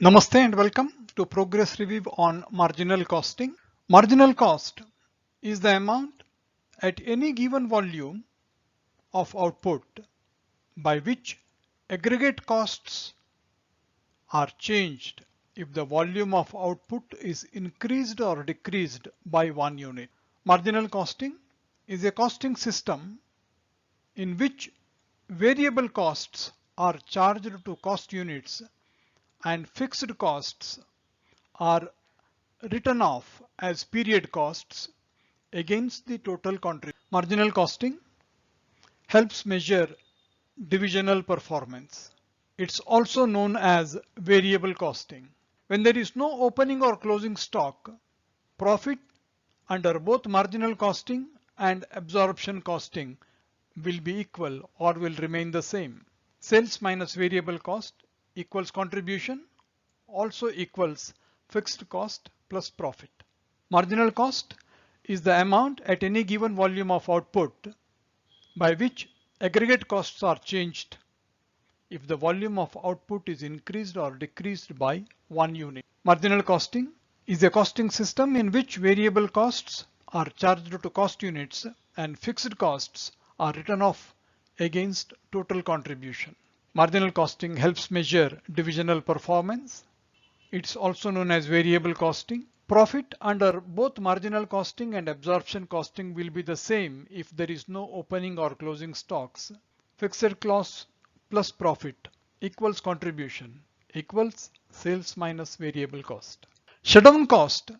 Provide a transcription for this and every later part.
Namaste and welcome to Progress Review on Marginal Costing. Marginal cost is the amount at any given volume of output by which aggregate costs are changed if the volume of output is increased or decreased by 1 unit. Marginal costing is a costing system in which variable costs are charged to cost units and fixed costs are written off as period costs against the total contribution. Marginal costing helps measure divisional performance. It's also known as variable costing. When there is no opening or closing stock, profit under both marginal costing and absorption costing will be equal or will remain the same. Sales minus variable cost equals contribution also equals fixed cost plus profit. Marginal cost is the amount at any given volume of output by which aggregate costs are changed if the volume of output is increased or decreased by 1 unit. Marginal costing is a costing system in which variable costs are charged to cost units and fixed costs are written off against total contribution. Marginal costing helps measure divisional performance. It's also known as variable costing. Profit under both marginal costing and absorption costing will be the same if there is no opening or closing stocks. Fixed cost plus profit equals contribution equals sales minus variable cost. Shutdown cost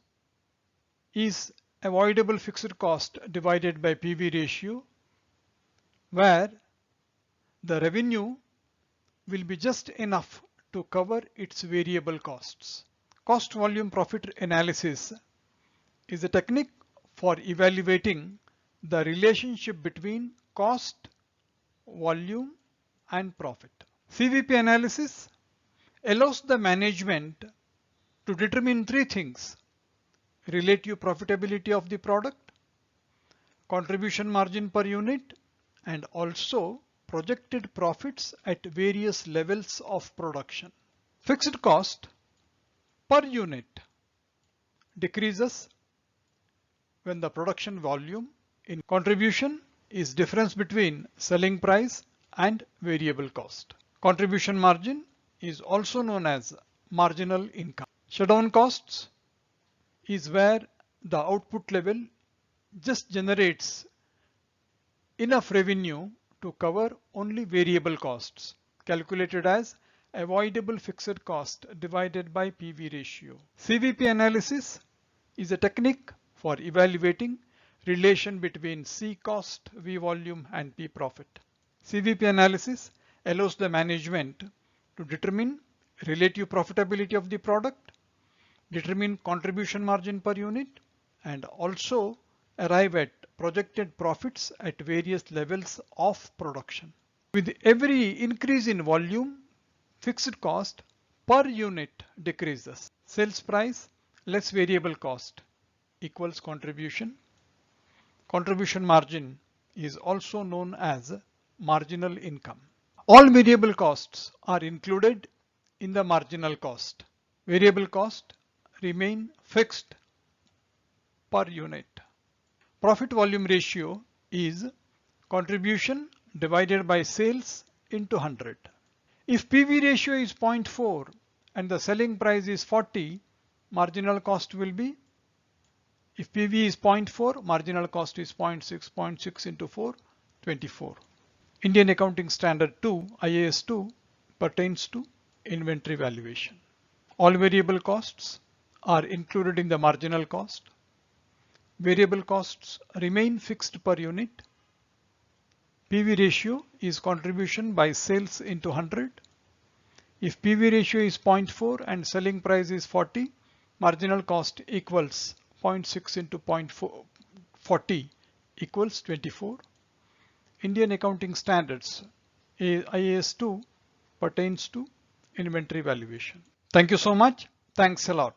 is avoidable fixed cost divided by PV ratio, where the revenue will be just enough to cover its variable costs. Cost volume profit analysis is a technique for evaluating the relationship between cost, volume, and profit. CVP analysis allows the management to determine three things: relative profitability of the product, contribution margin per unit, and also projected profits at various levels of production. Fixed cost per unit decreases when the production volume in contribution is difference between selling price and variable cost. Contribution margin is also known as marginal income. Shutdown costs is where the output level just generates enough revenue to cover only variable costs, calculated as avoidable fixed cost divided by PV ratio. CVP analysis is a technique for evaluating relation between C cost, V volume, and P profit. CVP analysis allows the management to determine relative profitability of the product, determine contribution margin per unit, and also arrive at projected profits at various levels of production. With every increase in volume, fixed cost per unit decreases. Sales price less variable cost equals contribution. Contribution margin is also known as marginal income. All variable costs are included in the marginal cost. Variable cost remain fixed per unit. Profit volume ratio is contribution divided by sales into 100. If PV ratio is 0.4 and the selling price is 40, marginal cost will be, if PV is 0.4, marginal cost is 0.6, 0.6 into 4, 24. Indian Accounting Standard 2, IAS 2, pertains to inventory valuation. All variable costs are included in the marginal cost. Variable costs remain fixed per unit. PV ratio is contribution by sales into 100. If PV ratio is 0.4 and selling price is 40, marginal cost equals 0.6 into 0.40 equals 24. Indian Accounting Standards IAS 2 pertains to inventory valuation. Thank you so much. Thanks a lot.